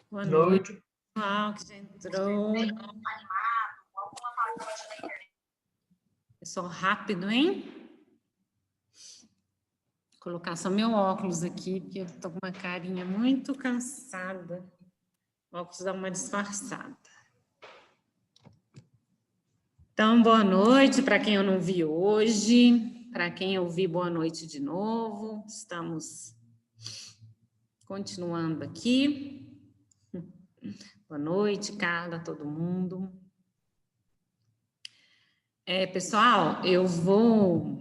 Boa noite, pessoal que já entrou. Pessoal rápido, hein? Vou colocar só meu óculos aqui, porque eu tô com uma carinha muito cansada. O óculos dá uma disfarçada. Então, boa noite para quem eu não vi hoje. Para quem eu vi, boa noite de novo. Estamos continuando aqui. Boa noite, Carla, todo mundo. Pessoal, eu vou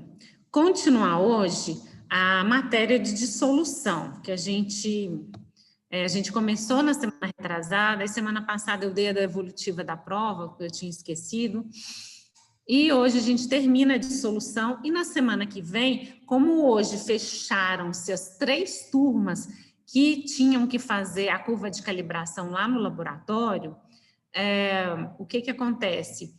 continuar hoje a matéria de dissolução, que a gente começou na semana retrasada, e semana passada eu dei a devolutiva da prova, que eu tinha esquecido, e hoje a gente termina a dissolução, e na semana que vem, como hoje fecharam-se as 3 turmas que tinham que fazer a curva de calibração lá no laboratório, o que acontece?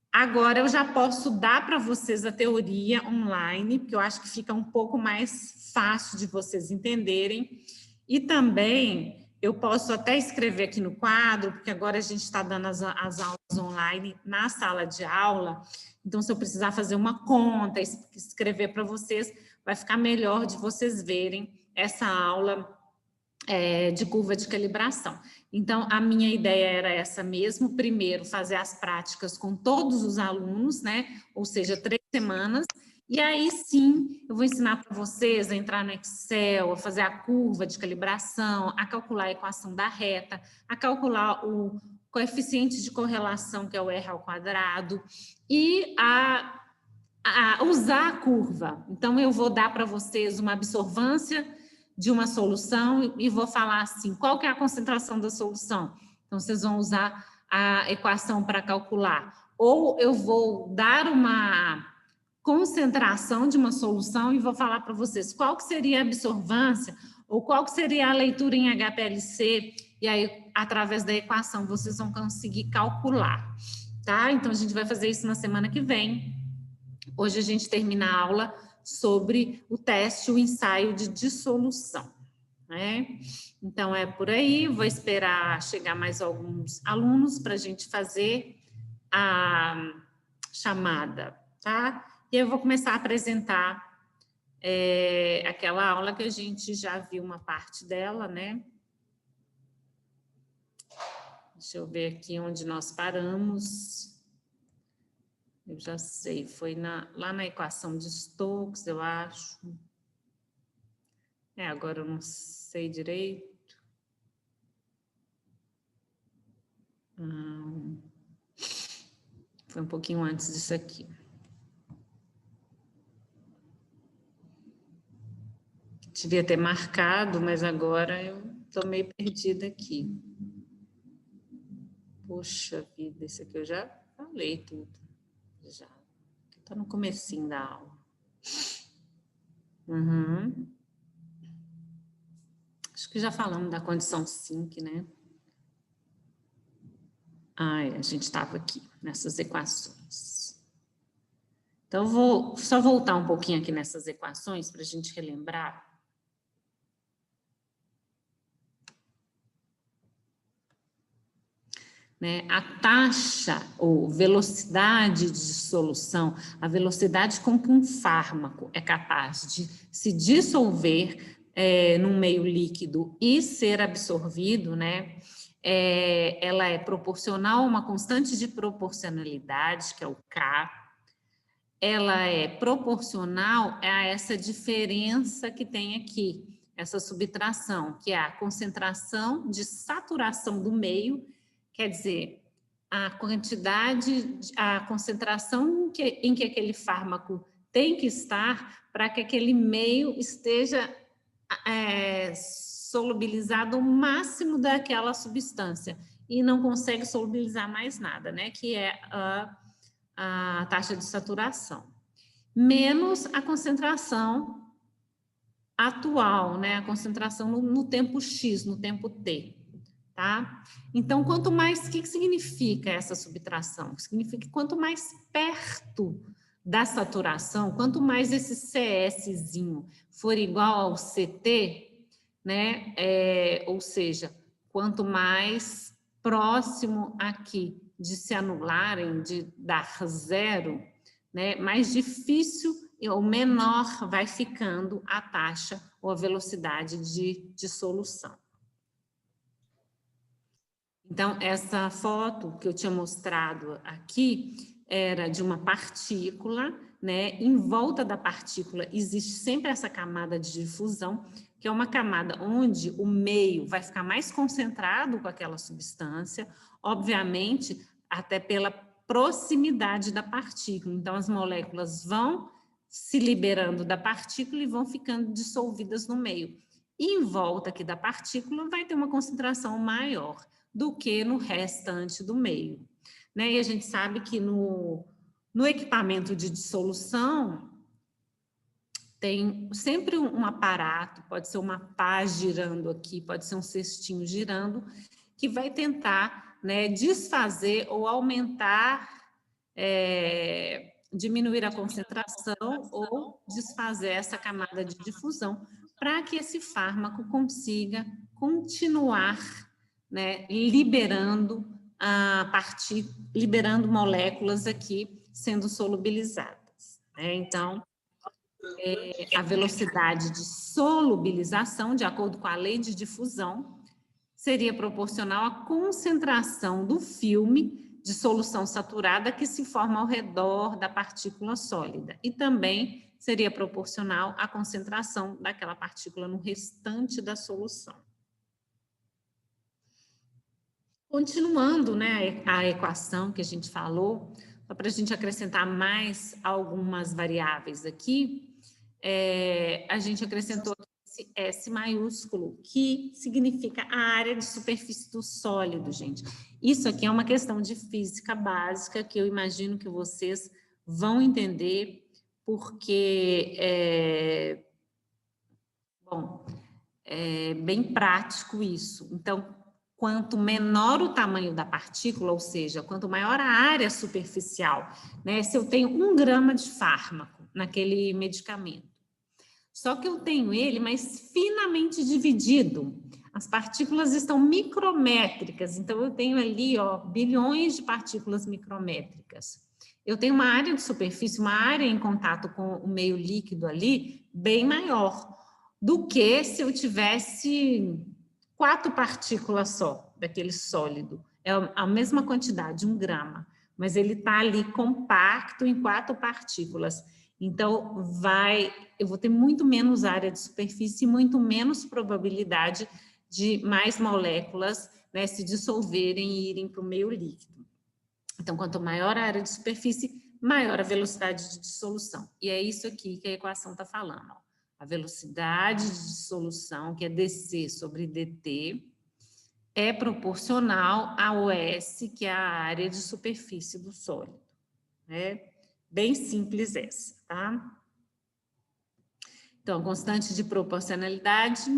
Agora eu já posso dar para vocês a teoria online, porque eu acho que fica um pouco mais fácil de vocês entenderem. E também eu posso até escrever aqui no quadro, porque agora a gente está dando as aulas online na sala de aula. Então, se eu precisar fazer uma conta, escrever para vocês, vai ficar melhor de vocês verem essa aula de curva de calibração. Então, a minha ideia era essa mesmo, primeiro fazer as práticas com todos os alunos, né? Ou seja, 3 semanas, e aí sim, eu vou ensinar para vocês a entrar no Excel, a fazer a curva de calibração, a calcular a equação da reta, a calcular o coeficiente de correlação, que é o R ao quadrado, e a usar a curva. Então, eu vou dar para vocês uma absorvância de uma solução e vou falar assim, qual que é a concentração da solução? Então, vocês vão usar a equação para calcular. Ou eu vou dar uma concentração de uma solução e vou falar para vocês qual que seria a absorvância ou qual que seria a leitura em HPLC, e aí, através da equação, vocês vão conseguir calcular, tá? Então, a gente vai fazer isso na semana que vem. Hoje a gente termina a aula sobre o teste, o ensaio de dissolução, né? Então, é por aí, vou esperar chegar mais alguns alunos para a gente fazer a chamada, tá? E eu vou começar a apresentar aquela aula que a gente já viu uma parte dela, né? Deixa eu ver aqui onde nós paramos. Eu já sei, foi lá na equação de Stokes, eu acho. Agora eu não sei direito. Foi um pouquinho antes disso aqui. Devia ter marcado, mas agora eu estou meio perdida aqui. Poxa vida, isso aqui eu já falei tudo. Já. Está no comecinho da aula. Acho que já falamos da condição SINC, né? A gente estava aqui, nessas equações. Então, eu vou só voltar um pouquinho aqui nessas equações para a gente relembrar. Né? A taxa ou velocidade de dissolução, a velocidade com que um fármaco é capaz de se dissolver num meio líquido e ser absorvido, né? Ela é proporcional a uma constante de proporcionalidade, que é o K. Ela é proporcional a essa diferença que tem aqui, essa subtração, que é a concentração de saturação do meio, quer dizer, a quantidade, a concentração em que aquele fármaco tem que estar para que aquele meio esteja solubilizado o máximo daquela substância e não consegue solubilizar mais nada, né? Que é a taxa de saturação, menos a concentração atual, né? A concentração no tempo X, no tempo T, tá? Então, quanto mais, o que significa essa subtração? Significa que quanto mais perto da saturação, quanto mais esse CSzinho for igual ao CT, né? Ou seja, quanto mais próximo aqui de se anularem, de dar zero, né, mais difícil ou menor vai ficando a taxa ou a velocidade de dissolução. Então, essa foto que eu tinha mostrado aqui era de uma partícula, né? Em volta da partícula existe sempre essa camada de difusão, que é uma camada onde o meio vai ficar mais concentrado com aquela substância, obviamente, até pela proximidade da partícula. Então, as moléculas vão se liberando da partícula e vão ficando dissolvidas no meio. E em volta aqui da partícula vai ter uma concentração maior do que no restante do meio, né? E a gente sabe que no equipamento de dissolução tem sempre um aparato, pode ser uma pá girando aqui, pode ser um cestinho girando, que vai tentar, né, desfazer ou aumentar, diminuir a concentração ou desfazer essa camada de difusão, para que esse fármaco consiga continuar, né, liberando liberando moléculas aqui sendo solubilizadas, né? Então, a velocidade de solubilização, de acordo com a lei de difusão, seria proporcional à concentração do filme de solução saturada que se forma ao redor da partícula sólida, e também seria proporcional à concentração daquela partícula no restante da solução. Continuando, né, a equação que a gente falou, só para a gente acrescentar mais algumas variáveis aqui, a gente acrescentou esse S maiúsculo, que significa a área de superfície do sólido, gente. Isso aqui é uma questão de física básica que eu imagino que vocês vão entender, porque é bem prático isso. Então, quanto menor o tamanho da partícula, ou seja, quanto maior a área superficial, né? Se eu tenho 1 grama de fármaco naquele medicamento, só que eu tenho ele mais finamente dividido, as partículas estão micrométricas, então eu tenho ali, ó, bilhões de partículas micrométricas. Eu tenho uma área de superfície, uma área em contato com o meio líquido ali, bem maior do que se eu tivesse 4 partículas só daquele sólido. É a mesma quantidade, 1 grama, mas ele está ali compacto em 4 partículas. Então, eu vou ter muito menos área de superfície e muito menos probabilidade de mais moléculas, né, se dissolverem e irem para o meio líquido. Então, quanto maior a área de superfície, maior a velocidade de dissolução. E é isso aqui que a equação está falando, ó. A velocidade de dissolução, que é dC sobre dt, é proporcional ao S, que é a área de superfície do sólido. É bem simples essa, tá? Então, constante de proporcionalidade.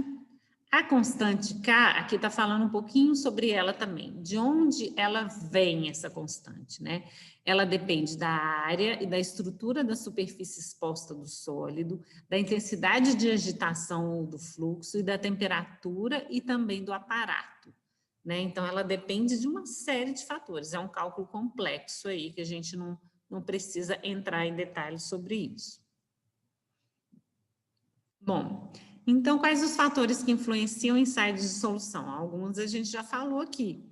A constante K, aqui está falando um pouquinho sobre ela também. De onde ela vem, essa constante, né? Ela depende da área e da estrutura da superfície exposta do sólido, da intensidade de agitação ou do fluxo e da temperatura e também do aparato, né? Então, ela depende de uma série de fatores. É um cálculo complexo aí, que a gente não precisa entrar em detalhes sobre isso. Bom, então, quais os fatores que influenciam em sites de dissolução? Alguns a gente já falou aqui.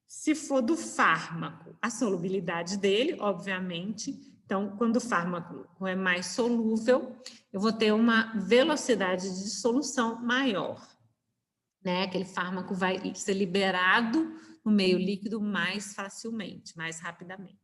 Se for do fármaco, a solubilidade dele, obviamente. Então, quando o fármaco é mais solúvel, eu vou ter uma velocidade de dissolução maior, né? Aquele fármaco vai ser liberado no meio líquido mais facilmente, mais rapidamente.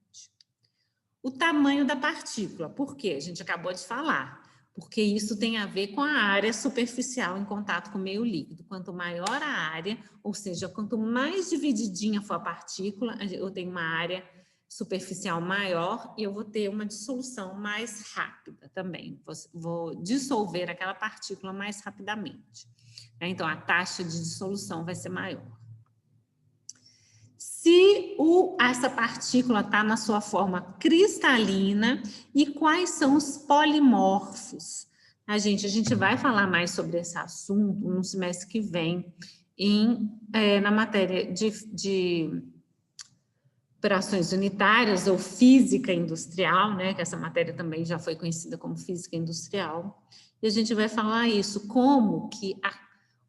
O tamanho da partícula, por quê? A gente acabou de falar. Porque isso tem a ver com a área superficial em contato com o meio líquido. Quanto maior a área, ou seja, quanto mais divididinha for a partícula, eu tenho uma área superficial maior e eu vou ter uma dissolução mais rápida também. Vou dissolver aquela partícula mais rapidamente. Então, a taxa de dissolução vai ser maior. Se essa partícula está na sua forma cristalina e quais são os polimorfos. A gente vai falar mais sobre esse assunto no semestre que vem. na matéria de operações unitárias ou física industrial, né, que essa matéria também já foi conhecida como física industrial, e a gente vai falar isso, como que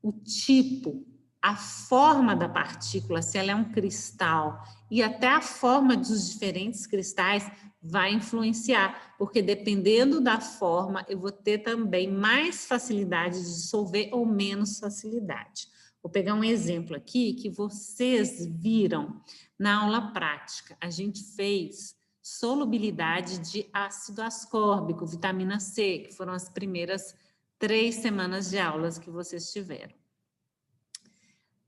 o tipo, a forma da partícula, se ela é um cristal, e até a forma dos diferentes cristais vai influenciar, porque dependendo da forma, eu vou ter também mais facilidade de dissolver ou menos facilidade. Vou pegar um exemplo aqui que vocês viram na aula prática. A gente fez solubilidade de ácido ascórbico, vitamina C, que foram as primeiras 3 semanas de aulas que vocês tiveram.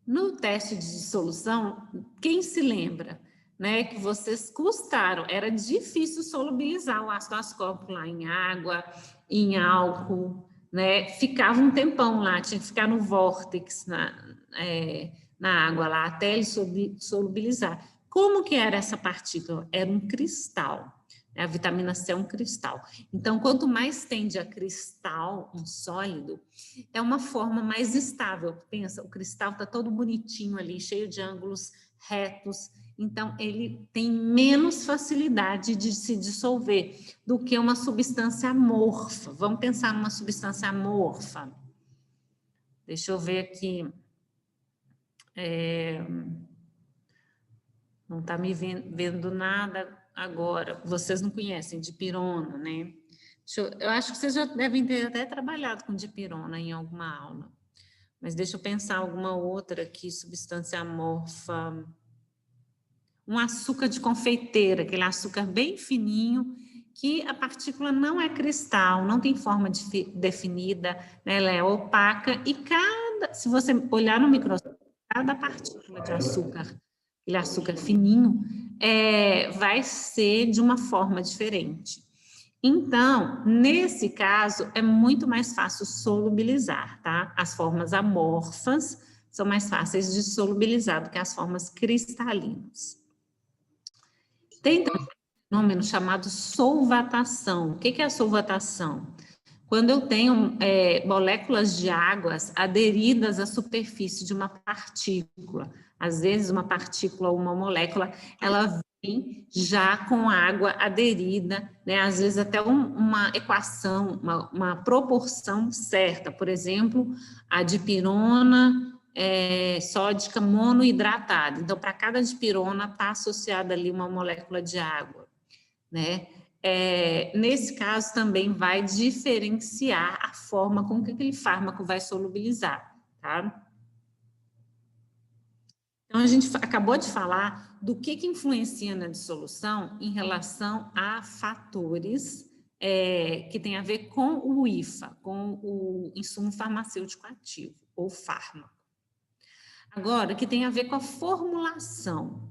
No teste de dissolução, quem se lembra, né, que vocês custaram, era difícil solubilizar o ácido ascórbico lá em água, em álcool, né, ficava um tempão lá, tinha que ficar no vórtex, na água lá, até ele solubilizar. Como que era essa partícula? Era um cristal. A vitamina C é um cristal. Então, quanto mais tende a cristal, um sólido, é uma forma mais estável. Pensa, o cristal está todo bonitinho ali, cheio de ângulos retos. Então, ele tem menos facilidade de se dissolver do que uma substância amorfa. Vamos pensar numa substância amorfa. Deixa eu ver aqui. Não está me vendo nada agora. Vocês não conhecem dipirona, né? Eu acho que vocês já devem ter até trabalhado com dipirona em alguma aula. Mas deixa eu pensar alguma outra aqui, substância amorfa. Um açúcar de confeiteira, aquele açúcar bem fininho, que a partícula não é cristal, não tem forma definida, né? Ela é opaca e se você olhar no microscópio, cada partícula de açúcar, aquele açúcar fininho, vai ser de uma forma diferente. Então, nesse caso, é muito mais fácil solubilizar, tá? As formas amorfas são mais fáceis de solubilizar do que as formas cristalinas. Tem também um fenômeno chamado solvatação. O que é a solvatação? Quando eu tenho moléculas de águas aderidas à superfície de uma partícula. Às vezes, uma partícula ou uma molécula, ela vem já com água aderida, né? Às vezes até uma equação, uma proporção certa. Por exemplo, a dipirona sódica monohidratada. Então, para cada dipirona, está associada ali uma molécula de água, né? Nesse caso, também vai diferenciar a forma com que aquele fármaco vai solubilizar, tá? Então, a gente acabou de falar do que influencia na dissolução em relação a fatores que tem a ver com o IFA, com o insumo farmacêutico ativo, ou fármaco. Agora, que tem a ver com a formulação.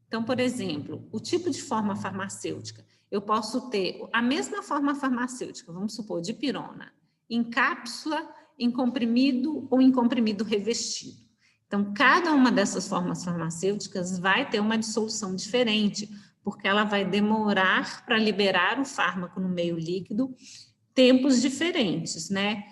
Então, por exemplo, o tipo de forma farmacêutica. Eu posso ter a mesma forma farmacêutica, vamos supor, dipirona, em cápsula, em comprimido ou em comprimido revestido. Então, cada uma dessas formas farmacêuticas vai ter uma dissolução diferente, porque ela vai demorar para liberar o fármaco no meio líquido, tempos diferentes, né?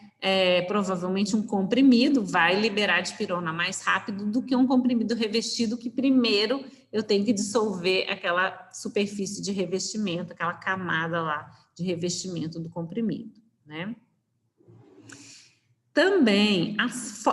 Provavelmente um comprimido vai liberar a dipirona mais rápido do que um comprimido revestido, que primeiro eu tenho que dissolver aquela superfície de revestimento, aquela camada lá de revestimento do comprimido, né? Também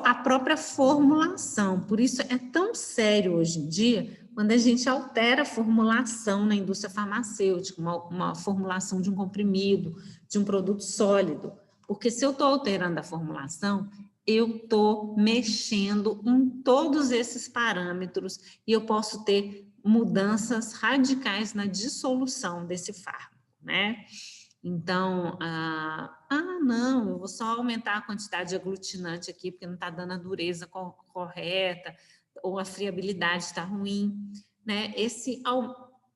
a própria formulação, por isso é tão sério hoje em dia, quando a gente altera a formulação na indústria farmacêutica, uma formulação de um comprimido, de um produto sólido, porque se eu estou alterando a formulação, eu estou mexendo em todos esses parâmetros e eu posso ter mudanças radicais na dissolução desse fármaco, né? Então, não, eu vou só aumentar a quantidade de aglutinante aqui, porque não está dando a dureza correta, ou a friabilidade está ruim, né? Esse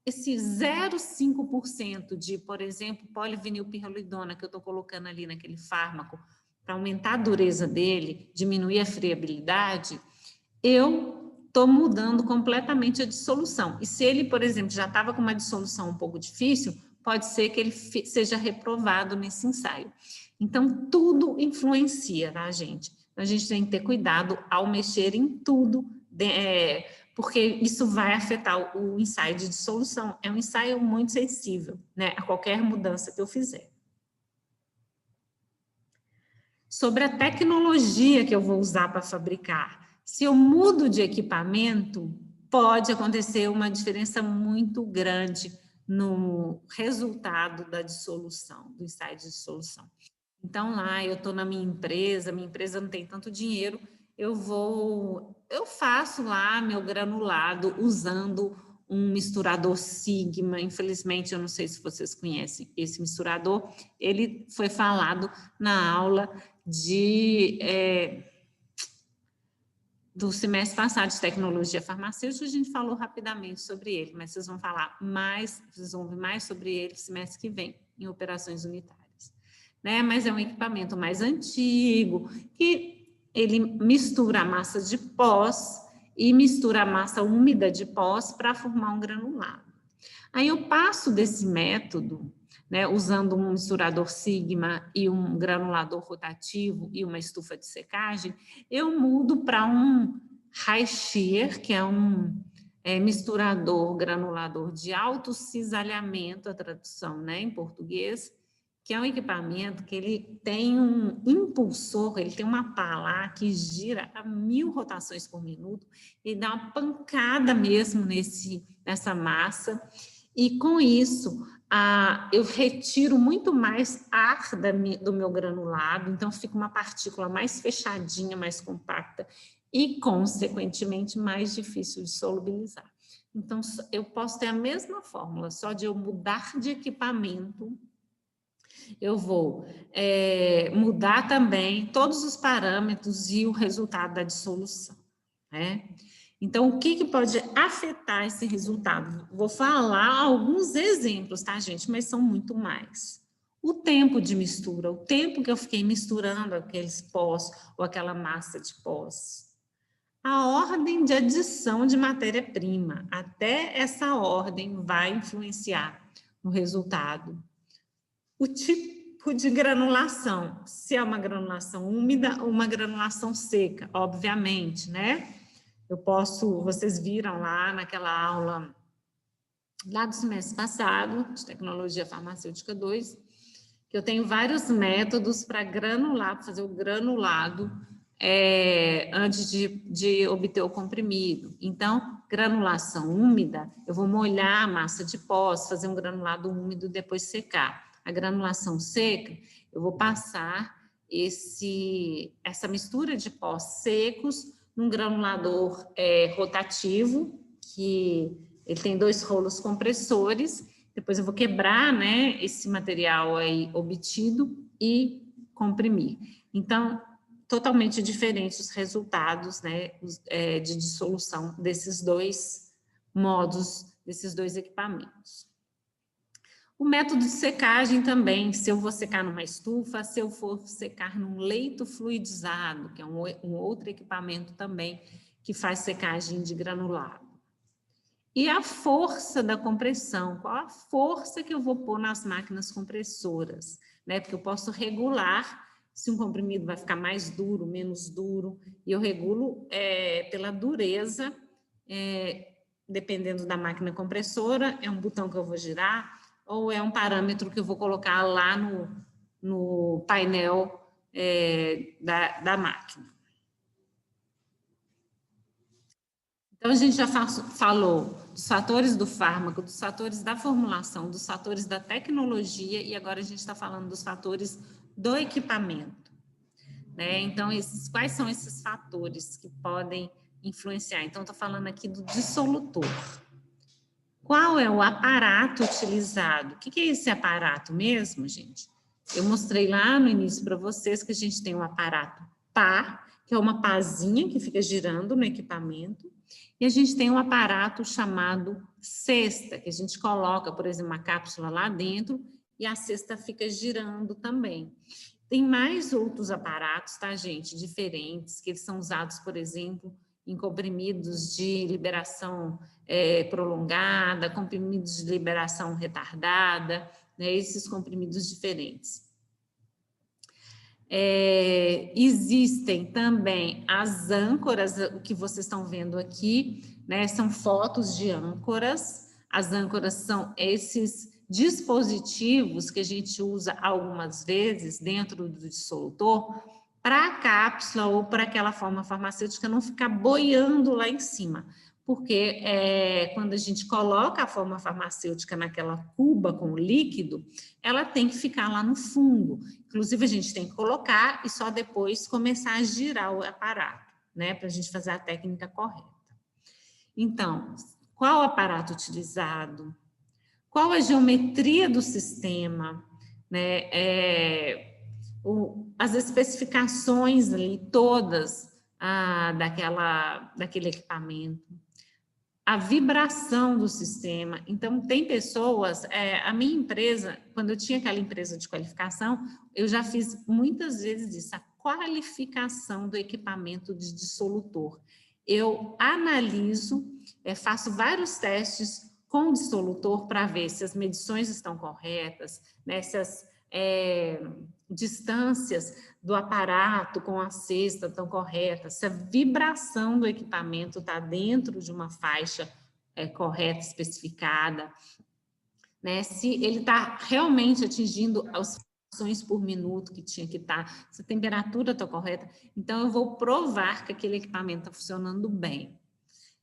0,5% de, por exemplo, polivinilpirrolidona que eu estou colocando ali naquele fármaco, para aumentar a dureza dele, diminuir a friabilidade, eu estou mudando completamente a dissolução. E se ele, por exemplo, já estava com uma dissolução um pouco difícil, pode ser que ele seja reprovado nesse ensaio. Então, tudo influencia, tá, gente? Então, a gente tem que ter cuidado ao mexer em tudo, porque isso vai afetar o ensaio de dissolução. É um ensaio muito sensível, né, a qualquer mudança que eu fizer. Sobre a tecnologia que eu vou usar para fabricar. Se eu mudo de equipamento, pode acontecer uma diferença muito grande no resultado da dissolução, do ensaio de dissolução. Então, lá eu estou na minha empresa não tem tanto dinheiro, eu faço lá meu granulado usando um misturador Sigma. Infelizmente, eu não sei se vocês conhecem esse misturador, ele foi falado na aula do semestre passado de tecnologia farmacêutica. A gente falou rapidamente sobre ele, mas vocês vão ouvir mais sobre ele semestre que vem, em operações unitárias. Né? Mas é um equipamento mais antigo, que ele mistura a massa de pós e mistura a massa úmida de pós para formar um granulado. Aí eu passo desse método, né, usando um misturador Sigma e um granulador rotativo e uma estufa de secagem, eu mudo para um high shear, que é um misturador granulador de alto cisalhamento, a tradução, né, em português, que é um equipamento que ele tem um impulsor, ele tem uma pá lá que gira a 1000 rotações por minuto e dá uma pancada mesmo nessa massa. E com isso, eu retiro muito mais ar do meu granulado, então fica uma partícula mais fechadinha, mais compacta e, consequentemente, mais difícil de solubilizar. Então, eu posso ter a mesma fórmula, só de eu mudar de equipamento, eu vou mudar também todos os parâmetros e o resultado da dissolução, né? Então, o que pode afetar esse resultado? Vou falar alguns exemplos, tá, gente? Mas são muito mais. O tempo de mistura, o tempo que eu fiquei misturando aqueles pós ou aquela massa de pós. A ordem de adição de matéria-prima, até essa ordem vai influenciar no resultado. O tipo de granulação, se é uma granulação úmida ou uma granulação seca, obviamente, né? Vocês viram lá naquela aula, lá do semestre passado, de Tecnologia Farmacêutica 2, que eu tenho vários métodos para granular, para fazer o granulado antes de obter o comprimido. Então, granulação úmida, eu vou molhar a massa de pós, fazer um granulado úmido e depois secar. A granulação seca, eu vou passar essa mistura de pós secos num granulador rotativo, que ele tem 2 rolos compressores. Depois eu vou quebrar, né, esse material aí obtido e comprimir. Então, totalmente diferentes os resultados, né, de dissolução desses 2 modos, desses 2 equipamentos. O método de secagem também, se eu vou secar numa estufa, se eu for secar num leito fluidizado, que é um outro equipamento também que faz secagem de granulado. E a força da compressão, qual a força que eu vou pôr nas máquinas compressoras, né? Porque eu posso regular se um comprimido vai ficar mais duro, menos duro, e eu regulo pela dureza, dependendo da máquina compressora, é um botão que eu vou girar, ou é um parâmetro que eu vou colocar lá no painel da máquina. Então, a gente já falou dos fatores do fármaco, dos fatores da formulação, dos fatores da tecnologia, e agora a gente está falando dos fatores do equipamento, né? Então, quais são esses fatores que podem influenciar? Então, estou falando aqui do dissolutor. Qual é o aparato utilizado? O que é esse aparato mesmo, gente? Eu mostrei lá no início para vocês que a gente tem um aparato pá, que é uma pazinha que fica girando no equipamento, e a gente tem um aparato chamado cesta, que a gente coloca, por exemplo, uma cápsula lá dentro, e a cesta fica girando também. Tem mais outros aparatos, tá, gente, diferentes, que eles são usados, por exemplo, em comprimidos de liberação prolongada, comprimidos de liberação retardada, né, esses comprimidos diferentes. Existem também as âncoras, o que vocês estão vendo aqui, né? São fotos de âncoras. As âncoras são esses dispositivos que a gente usa algumas vezes dentro do dissolutor para a cápsula ou para aquela forma farmacêutica não ficar boiando lá em cima. Porque quando a gente coloca a forma farmacêutica naquela cuba com o líquido, ela tem que ficar lá no fundo. Inclusive, a gente tem que colocar e só depois começar a girar o aparato, né? Para a gente fazer a técnica correta. Então, qual o aparato utilizado? Qual a geometria do sistema? Né? As especificações ali, todas daquele equipamento. A vibração do sistema. Então, tem pessoas... a minha empresa, quando eu tinha aquela empresa de qualificação, eu já fiz muitas vezes isso, a qualificação do equipamento de dissolutor. Eu analiso, faço vários testes com o dissolutor para ver se as medições estão corretas, né, se as distâncias do aparato com a cesta estão corretas, se a vibração do equipamento está dentro de uma faixa correta, especificada, né, se ele está realmente atingindo as frações por minuto que tinha que estar, se a temperatura está correta. Então, eu vou provar que aquele equipamento está funcionando bem.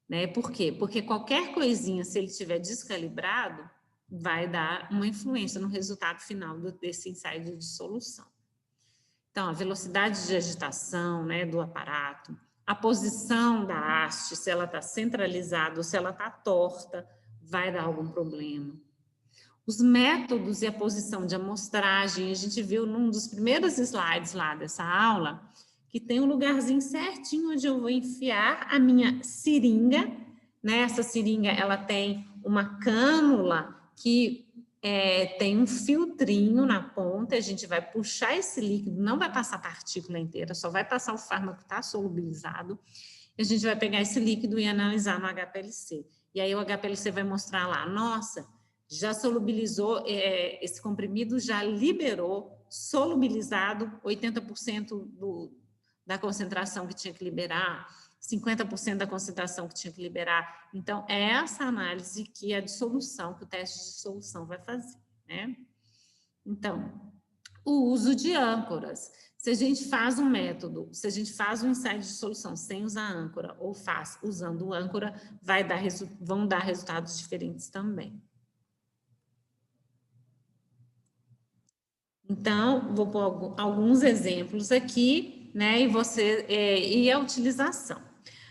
Né? Por quê? Porque qualquer coisinha, se ele estiver descalibrado, vai dar uma influência no resultado final desse ensaio de dissolução. Então, a velocidade de agitação, né, do aparato, a posição da haste, se ela está centralizada ou se ela está torta, vai dar algum problema. Os métodos e a posição de amostragem, a gente viu num dos primeiros slides lá dessa aula, que tem um lugarzinho certinho onde eu vou enfiar a minha seringa, né? Essa seringa, ela tem uma cânula que tem um filtrinho na ponta, a gente vai puxar esse líquido, não vai passar a partícula inteira, só vai passar o fármaco que está solubilizado, e a gente vai pegar esse líquido e analisar no HPLC. E aí o HPLC vai mostrar lá, nossa, já solubilizou, esse comprimido já liberou, solubilizado, 80% da concentração que tinha que liberar, 50% da concentração que tinha que liberar. Então, é essa análise que a dissolução, que o teste de dissolução vai fazer, né? Então, o uso de âncoras. Se a gente faz um método, se a gente faz um ensaio de dissolução sem usar âncora, ou faz usando âncora, vão dar resultados diferentes também. Então, vou pôr alguns exemplos aqui, né? E a utilização.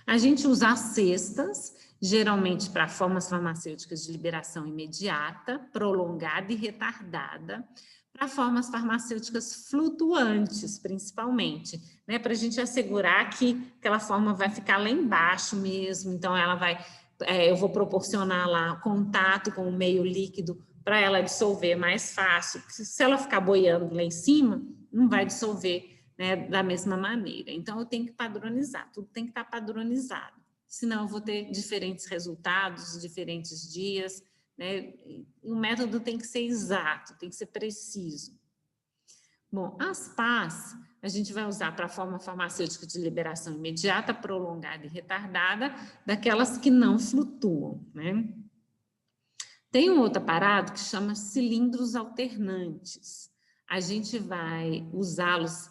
A gente usa as cestas, geralmente para formas farmacêuticas de liberação imediata, prolongada e retardada, para formas farmacêuticas flutuantes, principalmente, né? Para a gente assegurar que aquela forma vai ficar lá embaixo mesmo, então ela vai, eu vou proporcionar lá contato com o meio líquido para ela dissolver mais fácil. Se ela ficar boiando lá em cima, não vai dissolver, né, da mesma maneira. Então, eu tenho que padronizar, tudo tem que estar padronizado. Senão, eu vou ter diferentes resultados, diferentes dias, né? E o método tem que ser exato, tem que ser preciso. Bom, as PAs, a gente vai usar para a forma farmacêutica de liberação imediata, prolongada e retardada, daquelas que não flutuam, né? Tem um outro aparato que chama cilindros alternantes. A gente vai usá-los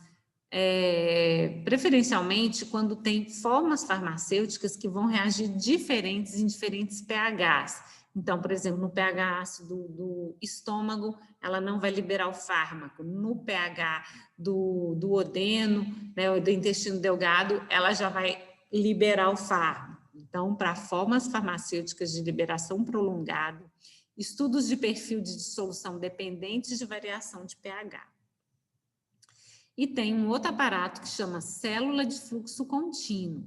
preferencialmente quando tem formas farmacêuticas que vão reagir diferentes em diferentes pHs. Então, por exemplo, no pH ácido do estômago, ela não vai liberar o fármaco. No pH do odeno, né, do intestino delgado, ela já vai liberar o fármaco. Então, para formas farmacêuticas de liberação prolongada, estudos de perfil de dissolução dependentes de variação de pH. E tem um outro aparato que chama célula de fluxo contínuo.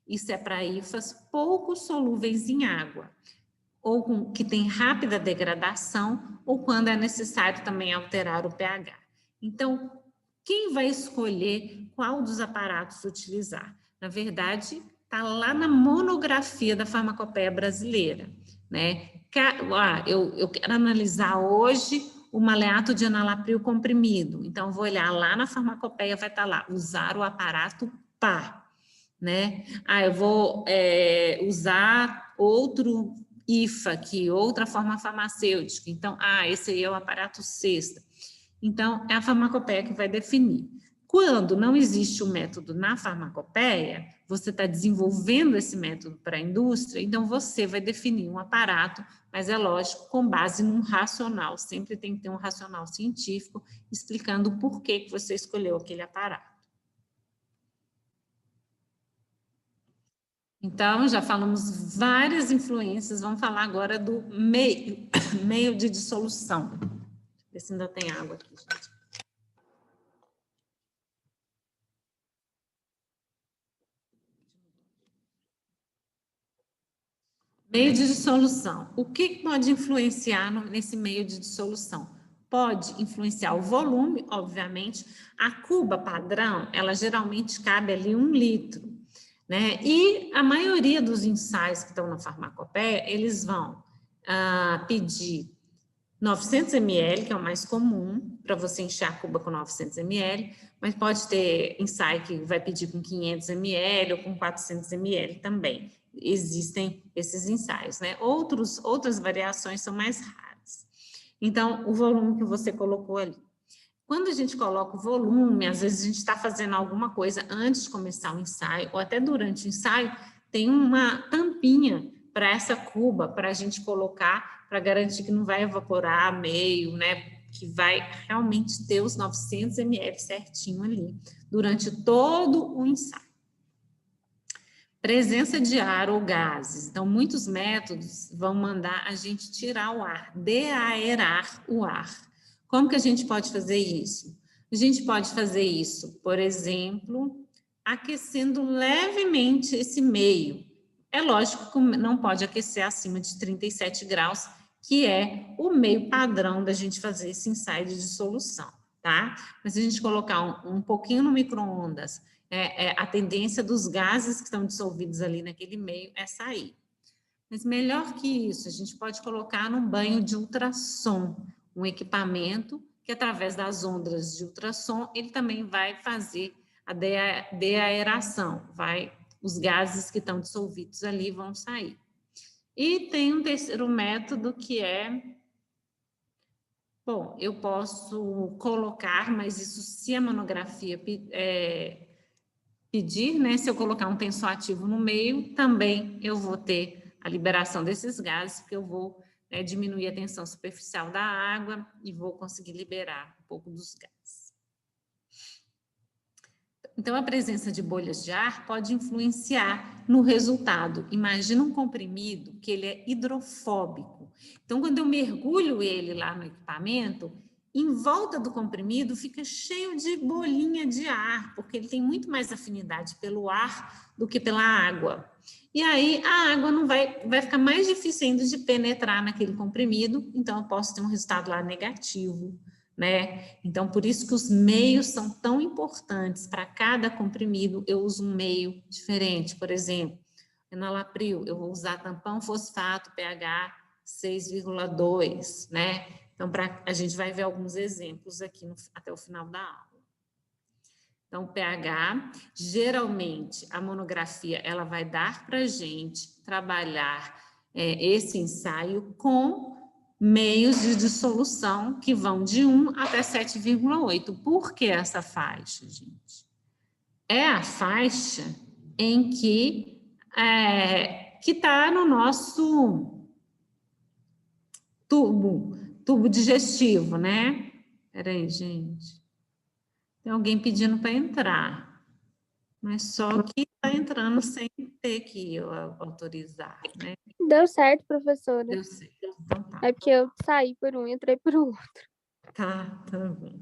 Isso é para hifas pouco solúveis em água, ou que tem rápida degradação, ou quando é necessário também alterar o pH. Então, quem vai escolher qual dos aparatos utilizar? Na verdade, está lá na monografia da farmacopeia brasileira, né? Eu quero analisar hoje o maleato de enalapril comprimido. Então, vou olhar lá na farmacopeia, vai estar lá, usar o aparato PA, né? Eu vou usar outro IFA aqui, outra forma farmacêutica. Então, esse aí é o aparato sexta. Então, é a farmacopeia que vai definir. Quando não existe o método na farmacopeia, você está desenvolvendo esse método para a indústria, então você vai definir um aparato, mas é lógico, com base num racional. Sempre tem que ter um racional científico explicando o porquê que você escolheu aquele aparato. Então, já falamos várias influências, vamos falar agora do meio de dissolução. Ver se ainda tem água aqui, gente. Meio de dissolução. O que pode influenciar nesse meio de dissolução? Pode influenciar o volume, obviamente. A cuba padrão, ela geralmente cabe ali 1 litro, né? E a maioria dos ensaios que estão na farmacopeia, eles vão pedir 900 ml, que é o mais comum, para você encher a cuba com 900 ml, mas pode ter ensaio que vai pedir com 500 ml ou com 400 ml também. Existem esses ensaios, né? Outras variações são mais raras. Então, o volume que você colocou ali. Quando a gente coloca o volume, às vezes a gente está fazendo alguma coisa antes de começar o ensaio, ou até durante o ensaio, tem uma tampinha para essa cuba, para a gente colocar, para garantir que não vai evaporar meio, né? Que vai realmente ter os 900 ml certinho ali, durante todo o ensaio. Presença de ar ou gases. Então, muitos métodos vão mandar a gente tirar o ar, deaerar o ar. Como que a gente pode fazer isso? A gente pode fazer isso, por exemplo, aquecendo levemente esse meio. É lógico que não pode aquecer acima de 37 graus, que é o meio padrão da gente fazer esse ensaio de dissolução, tá? Mas se a gente colocar um pouquinho no micro-ondas, a tendência dos gases que estão dissolvidos ali naquele meio é sair. Mas melhor que isso, a gente pode colocar num banho de ultrassom, um equipamento que, através das ondas de ultrassom, ele também vai fazer a deaeração, os gases que estão dissolvidos ali vão sair. E tem um terceiro método que bom, eu posso colocar, mas isso se a monografia pedir, né? Se eu colocar um tensoativo no meio, também eu vou ter a liberação desses gases, porque eu vou diminuir a tensão superficial da água e vou conseguir liberar um pouco dos gases. Então, a presença de bolhas de ar pode influenciar no resultado. Imagina um comprimido que ele é hidrofóbico. Então, quando eu mergulho ele lá no equipamento, em volta do comprimido fica cheio de bolinha de ar, porque ele tem muito mais afinidade pelo ar do que pela água. E aí a água não vai ficar mais difícil ainda de penetrar naquele comprimido, então eu posso ter um resultado lá negativo, né? Então, por isso que os meios são tão importantes. Para cada comprimido, eu uso um meio diferente. Por exemplo, enalapril, eu vou usar tampão fosfato, pH 6,2, né? Então, a gente vai ver alguns exemplos aqui até o final da aula. Então, pH, geralmente, a monografia, ela vai dar para a gente trabalhar esse ensaio com meios de dissolução que vão de 1 até 7,8. Por que essa faixa, gente? É a faixa em que está no nosso tubo digestivo, né? Peraí, gente. Tem alguém pedindo para entrar, mas só que está entrando sem ter que autorizar, né? Deu certo, professora. Deu certo. Então, tá. É porque eu saí por um e entrei por outro. Tá bom.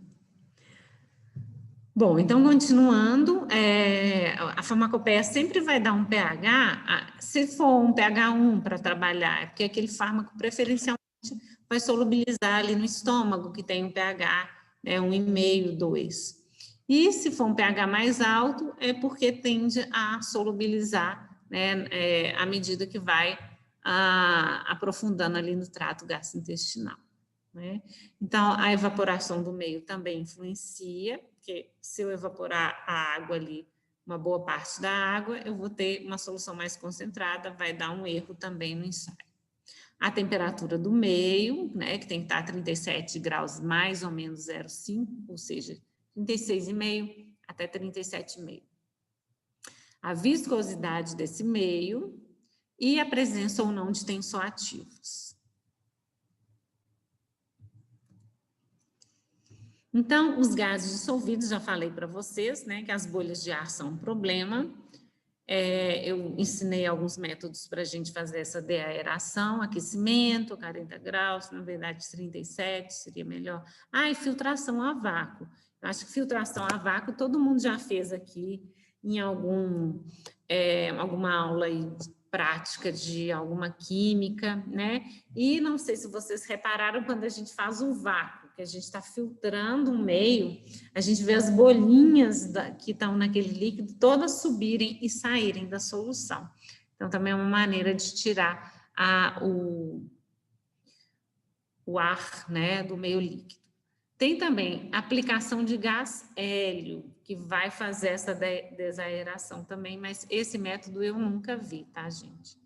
Bom, então, continuando, a farmacopeia sempre vai dar um pH, se for um pH 1 para trabalhar, é porque aquele fármaco preferencialmente vai solubilizar ali no estômago, que tem um pH 1,5, 2. E se for um pH mais alto, é porque tende a solubilizar, né, à medida que vai aprofundando ali no trato gastrointestinal. né? Então, a evaporação do meio também influencia, porque se eu evaporar a água ali, uma boa parte da água, eu vou ter uma solução mais concentrada, vai dar um erro também no ensaio. A temperatura do meio, né, que tem que estar a 37 graus mais ou menos 0,5, ou seja, 36,5 até 37,5. A viscosidade desse meio e a presença ou não de tensoativos. Então, os gases dissolvidos, já falei para vocês, né, que as bolhas de ar são um problema. Eu ensinei alguns métodos para a gente fazer essa deaeração, aquecimento, 40 graus, na verdade 37 seria melhor. E filtração a vácuo. Eu acho que filtração a vácuo todo mundo já fez aqui em alguma aula aí prática de alguma química, né? E não sei se vocês repararam quando a gente faz o vácuo, que a gente está filtrando um meio, a gente vê as bolinhas que estão naquele líquido todas subirem e saírem da solução. Então, também é uma maneira de tirar o ar, né, do meio líquido. Tem também aplicação de gás hélio, que vai fazer essa desaeração também, mas esse método eu nunca vi, tá, gente?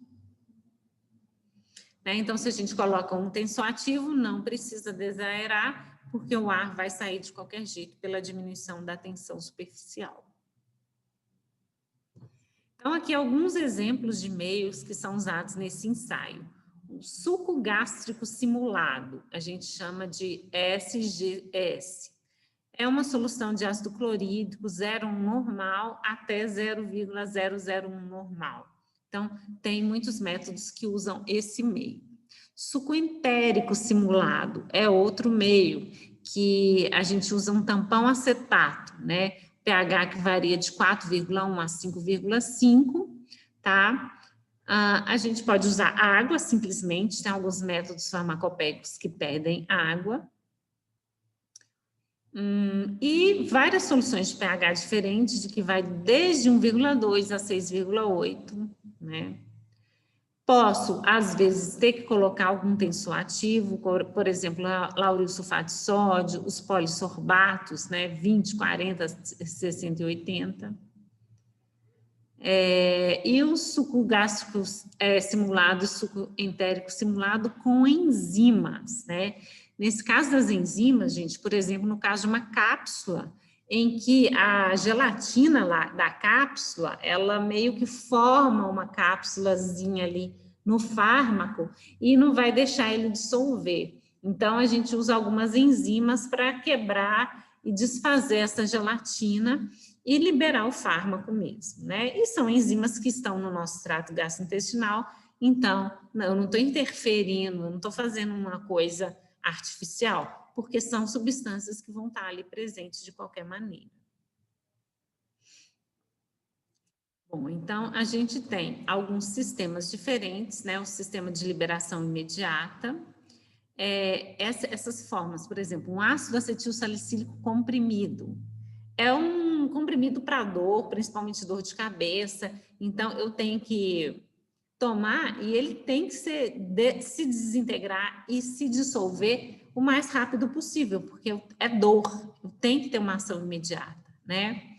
Então, se a gente coloca um tensoativo, não precisa desaerar, porque o ar vai sair de qualquer jeito pela diminuição da tensão superficial. Então, aqui alguns exemplos de meios que são usados nesse ensaio. O suco gástrico simulado, a gente chama de SGS. É uma solução de ácido clorídrico 0,1 normal até 0,001 normal. Então, tem muitos métodos que usam esse meio. Suco entérico simulado é outro meio que a gente usa um tampão acetato, né? pH que varia de 4,1 a 5,5, tá? A gente pode usar água simplesmente, tem alguns métodos farmacopéicos que pedem água. E várias soluções de pH diferentes, de que vai desde 1,2 a 6,8, né? Posso, às vezes, ter que colocar algum tensoativo, por exemplo, lauril sulfato de sódio, os polissorbatos, né? 20, 40, 60 e 80. E o suco gástrico simulado, suco entérico simulado com enzimas, né? Nesse caso das enzimas, gente, por exemplo, no caso de uma cápsula, em que a gelatina lá da cápsula, ela meio que forma uma cápsulazinha ali no fármaco e não vai deixar ele dissolver. Então, a gente usa algumas enzimas para quebrar e desfazer essa gelatina e liberar o fármaco mesmo, né? E são enzimas que estão no nosso trato gastrointestinal, então, eu não estou interferindo, eu não estou fazendo uma coisa artificial, porque são substâncias que vão estar ali presentes de qualquer maneira. Bom, então, a gente tem alguns sistemas diferentes, né? O sistema de liberação imediata, essas formas, por exemplo, um ácido acetil salicílico comprimido, é um comprimido para dor, principalmente dor de cabeça, então eu tenho que tomar e ele tem que se desintegrar e se dissolver o mais rápido possível, porque é dor, eu tenho que ter uma ação imediata, né?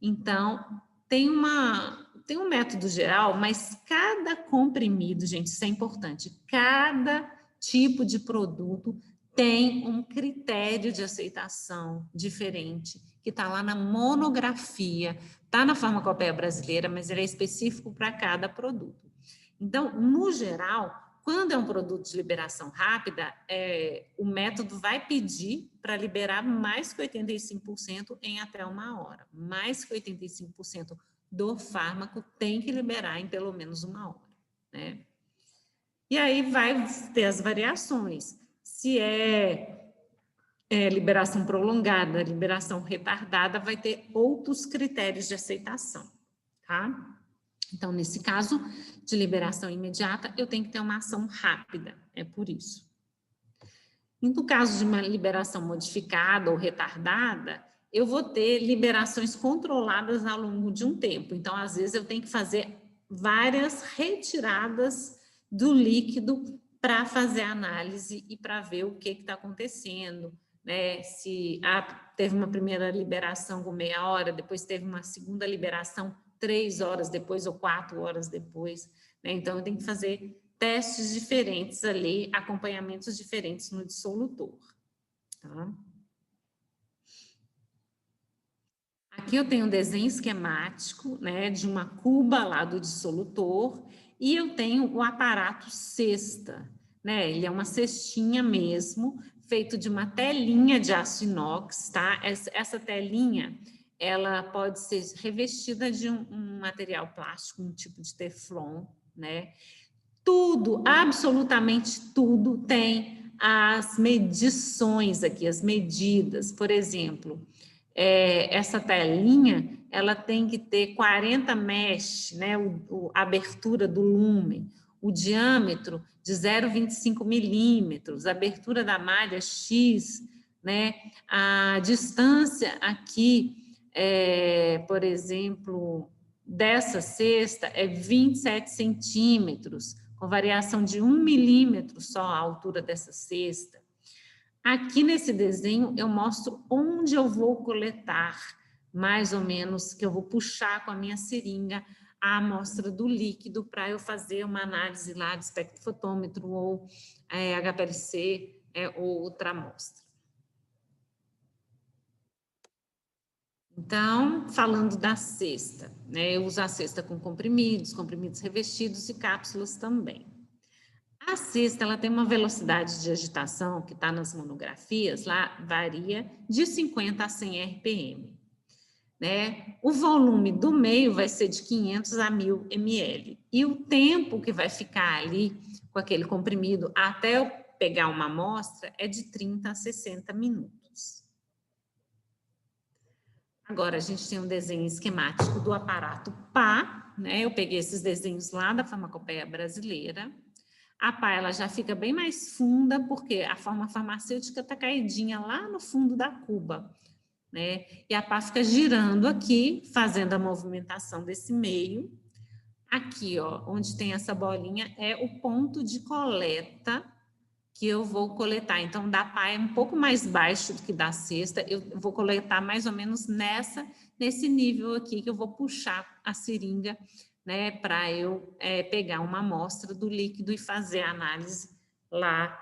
Então, tem um método geral, mas cada comprimido, gente, isso é importante, cada tipo de produto tem um critério de aceitação diferente, que está lá na monografia, está na farmacopeia brasileira, mas ele é específico para cada produto. Então, no geral, quando é um produto de liberação rápida, o método vai pedir para liberar mais que 85% em até 1 hora. Mais que 85% do fármaco tem que liberar em pelo menos 1 hora, né? E aí vai ter as variações. Se liberação prolongada, liberação retardada, vai ter outros critérios de aceitação, tá? Então, nesse caso de liberação imediata, eu tenho que ter uma ação rápida, é por isso. E no caso de uma liberação modificada ou retardada, eu vou ter liberações controladas ao longo de um tempo. Então, às vezes, eu tenho que fazer várias retiradas do líquido para fazer a análise e para ver o que está acontecendo, né? Se teve uma primeira liberação com meia hora, depois teve uma segunda liberação 3 horas depois ou 4 horas depois, né? Então, eu tenho que fazer testes diferentes ali, acompanhamentos diferentes no dissolutor, tá? Aqui eu tenho um desenho esquemático, né, de uma cuba lá do dissolutor, e eu tenho o aparato cesta, né? Ele é uma cestinha mesmo, feito de uma telinha de aço inox, tá? Essa telinha, ela pode ser revestida de um material plástico, um tipo de teflon, né? Tudo, absolutamente tudo tem as medições aqui, as medidas. Por exemplo, essa telinha, ela tem que ter 40 mesh, né, a abertura do lumen, o diâmetro de 0,25 milímetros, a abertura da malha X, né, a distância aqui, por exemplo, dessa cesta é 27 centímetros, com variação de 1 milímetro só a altura dessa cesta. Aqui nesse desenho eu mostro onde eu vou coletar, mais ou menos, que eu vou puxar com a minha seringa a amostra do líquido para eu fazer uma análise lá de espectrofotômetro ou HPLC ou outra amostra. Então, falando da cesta, né, eu uso a cesta com comprimidos revestidos e cápsulas também. A cesta, ela tem uma velocidade de agitação, que está nas monografias, lá varia de 50 a 100 RPM. Né? O volume do meio vai ser de 500 a 1000 ml. E o tempo que vai ficar ali com aquele comprimido até eu pegar uma amostra é de 30 a 60 minutos. Agora, a gente tem um desenho esquemático do aparato PA, né? Eu peguei esses desenhos lá da Farmacopeia Brasileira. A pá, ela já fica bem mais funda, porque a forma farmacêutica está caidinha lá no fundo da cuba, né? E a pá fica girando aqui, fazendo a movimentação desse meio. Aqui, ó, onde tem essa bolinha, é o ponto de coleta que eu vou coletar. Então, da pá é um pouco mais baixo do que da cesta, eu vou coletar mais ou menos nesse nível aqui, que eu vou puxar a seringa, né, para eu pegar uma amostra do líquido e fazer a análise lá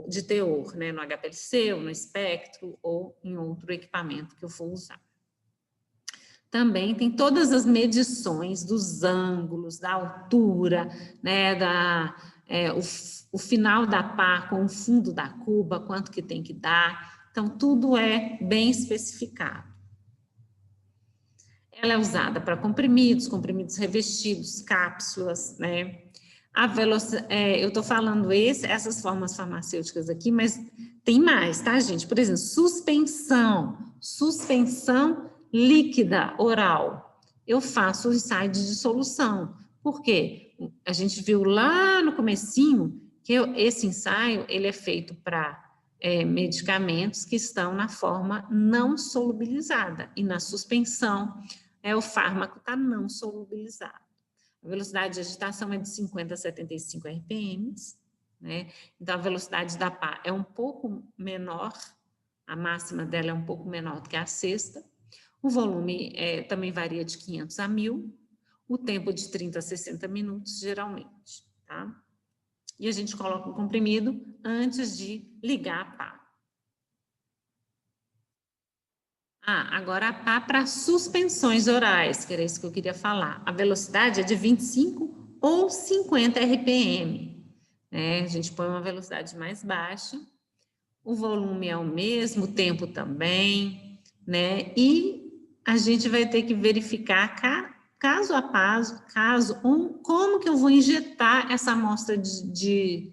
de teor, né, no HPLC, ou no espectro, ou em outro equipamento que eu for usar. Também tem todas as medições dos ângulos, da altura, né, o final da pá com o fundo da cuba, quanto que tem que dar. Então, tudo é bem especificado. Ela é usada para comprimidos revestidos, cápsulas, né? Eu estou falando essas formas farmacêuticas aqui, mas tem mais, tá, gente? Por exemplo, suspensão líquida oral. Eu faço o ensaio de dissolução. Por quê? A gente viu lá no comecinho que esse ensaio ele é feito para medicamentos que estão na forma não solubilizada. E na suspensão, o fármaco está não solubilizado. A velocidade de agitação é de 50 a 75 RPM, né? Então, a velocidade da pá é um pouco menor, a máxima dela é um pouco menor do que a cesta. O volume também varia de 500 a 1000, o tempo de 30 a 60 minutos, geralmente, tá? E a gente coloca o comprimido antes de ligar a pá. Agora a pá para suspensões orais, que era isso que eu queria falar. A velocidade é de 25 ou 50 RPM, né? A gente põe uma velocidade mais baixa, o volume é o mesmo, o tempo também, né? E a gente vai ter que verificar caso a caso, como que eu vou injetar essa amostra que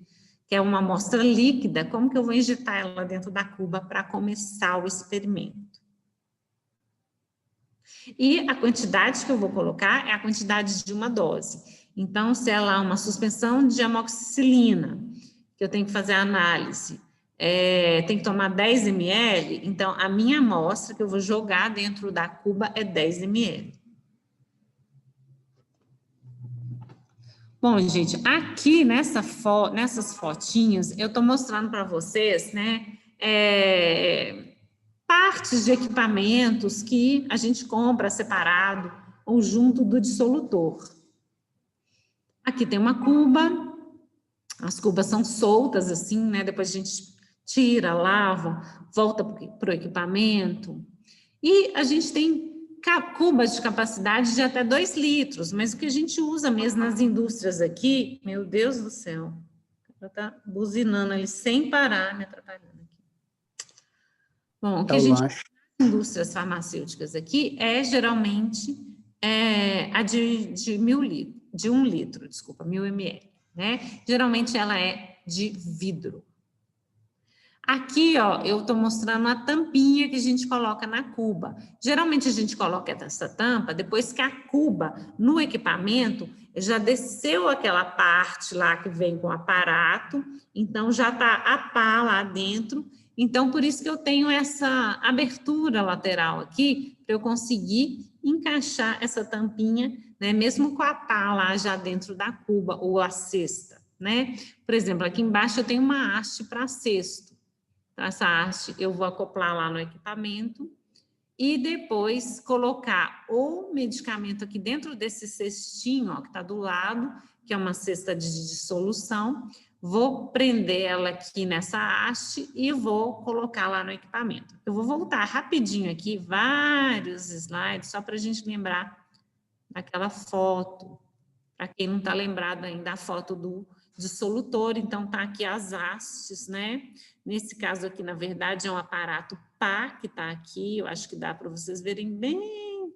é uma amostra líquida, como que eu vou injetar ela dentro da cuba para começar o experimento. E a quantidade que eu vou colocar é a quantidade de uma dose. Então, se ela é uma suspensão de amoxicilina, que eu tenho que fazer a análise, tem que tomar 10 ml, então a minha amostra que eu vou jogar dentro da cuba é 10 ml. Bom, gente, aqui nessas fotinhas, eu estou mostrando para vocês, né, partes de equipamentos que a gente compra separado ou junto do dissolutor. Aqui tem uma cuba, as cubas são soltas assim, né, depois a gente tira, lava, volta para o equipamento. E a gente tem cubas de capacidade de até 2 litros, mas o que a gente usa mesmo nas indústrias aqui, meu Deus do céu, ela está buzinando ali sem parar, me atrapalhando aqui. Bom, o que a gente usa nas indústrias farmacêuticas aqui é geralmente a de 1 litro, desculpa, 1000 ml, né? Geralmente ela é de vidro. Aqui, ó, eu estou mostrando a tampinha que a gente coloca na cuba. Geralmente a gente coloca essa tampa depois que a cuba, no equipamento, já desceu aquela parte lá que vem com o aparato, então já está a pá lá dentro. Então, por isso que eu tenho essa abertura lateral aqui, para eu conseguir encaixar essa tampinha, né, mesmo com a pá lá já dentro da cuba, ou a cesta, né? Por exemplo, aqui embaixo eu tenho uma haste para cesto. Essa haste eu vou acoplar lá no equipamento e depois colocar o medicamento aqui dentro desse cestinho, ó, que está do lado, que é uma cesta de dissolução. Vou prender ela aqui nessa haste e vou colocar lá no equipamento. Eu vou voltar rapidinho aqui, vários slides, só para a gente lembrar daquela foto. Para quem não está lembrado ainda, a foto do dissolutor, então tá aqui as hastes, né? Nesse caso aqui, na verdade, é um aparato pá que tá aqui, eu acho que dá para vocês verem bem